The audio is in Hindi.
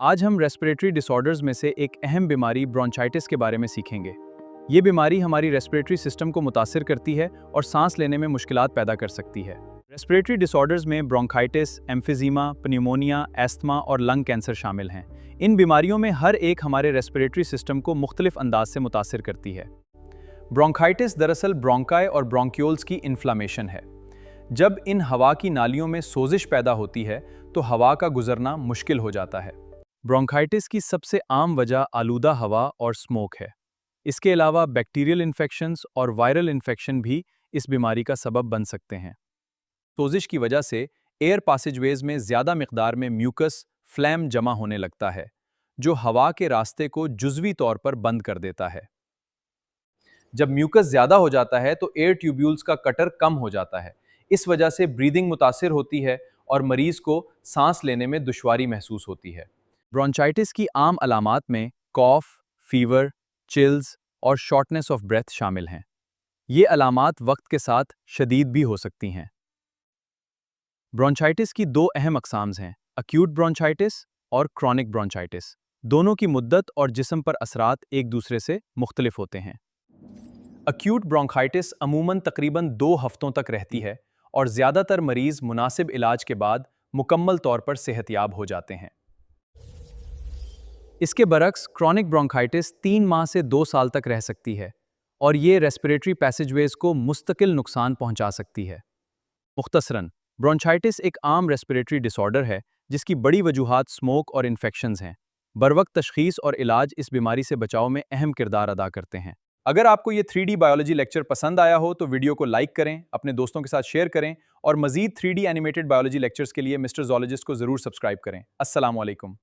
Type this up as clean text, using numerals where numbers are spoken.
आज हम रेस्पिरेटरी डिसऑर्डर्स में से एक अहम बीमारी ब्रोंचाइटिस के बारे में सीखेंगे। ये बीमारी हमारी रेस्पिरेटरी सिस्टम को मुतासिर करती है और सांस लेने में मुश्किलात पैदा कर सकती है। रेस्पिरेटरी डिसऑर्डर्स में ब्रोंकाइटिस, एम्फिजीमा, पन्यूमोनिया, एस्थमा और लंग कैंसर शामिल हैं। इन बीमारियों में हर एक हमारे रेस्पिरेटरी सिस्टम को मुख्तलिफ अंदाज से मुतासिर करती है। ब्रोंकाइटिस दरअसल ब्रोंकाई और ब्रोंक्यूल्स की इन्फ्लामेशन है। जब इन हवा की नालियों में सोजिश पैदा होती है तो हवा का गुजरना मुश्किल हो जाता है। ब्रोंकाइटिस की सबसे आम वजह आलूदा हवा और स्मोक है। इसके अलावा बैक्टीरियल इन्फेक्शंस और वायरल इन्फेक्शन भी इस बीमारी का सबब बन सकते हैं। सोजिश की वजह से एयर पासेजवेज में ज़्यादा मिकदार में म्यूकस, फ्लैम जमा होने लगता है, जो हवा के रास्ते को जुज़वी तौर पर बंद कर देता है। जब म्यूकस ज़्यादा हो जाता है तो एयर ट्यूब्यूल्स का कटर कम हो जाता है। इस वजह से ब्रीदिंग मुतासिर होती है और मरीज को सांस लेने में दुश्वारी महसूस होती है। ब्रोंचाइटिस की आम अलामात में कॉफ, फीवर, चिल्स और शॉर्टनेस ऑफ ब्रेथ शामिल हैं। ये अलामात वक्त के साथ शदीद भी हो सकती हैं। ब्रोंचाइटिस की दो अहम अक़साम्स हैं, अक्यूट ब्रोंचाइटिस और क्रॉनिक ब्रोंचाइटिस। दोनों की मुद्दत और जिस्म पर असरात एक दूसरे से मुख्तलिफ होते हैं। अक्यूट ब्रोंकाइटिस अमूमन तकरीबन 2 हफ्तों तक रहती है और ज़्यादातर मरीज़ मुनासिब इलाज के बाद मुकम्मल तौर पर सेहतयाब हो जाते हैं। इसके बरक्स क्रॉनिक ब्रोंकाइटिस 3 माह से 2 साल तक रह सकती है और ये रेस्पिरेटरी पैसेजवेज को मुस्तकिल नुकसान पहुंचा सकती है। मुख्तसरन, ब्रोंचाइटिस एक आम रेस्पिरेटरी डिसऑर्डर है जिसकी बड़ी वजूहात स्मोक और इन्फेक्शंस हैं। बरवक्त तशखीस और इलाज इस बीमारी से बचाव में अहम किरदार अदा करते हैं। अगर आपको ये 3D बायोलॉजी लेक्चर पसंद आया हो तो वीडियो को लाइक करें, अपने दोस्तों के साथ शेयर करें और मज़ीद 3D एनिमेटेड बायोलॉजी लेक्चर्स के लिए मिस्टर ज़ूलॉजिस्ट को ज़रूर सब्सक्राइब करें। अस्सलाम वालेकुम।